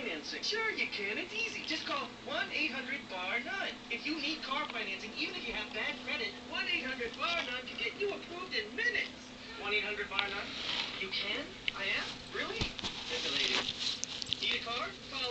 financing. Sure you can. It's easy. Just call 1-800-BAR-9. If you need car financing, even if you have bad credit, 1-800-BAR-9 can get you approved in minutes. 1-800-BAR-9? You can? I am? Really? Regulated. Need a car? Call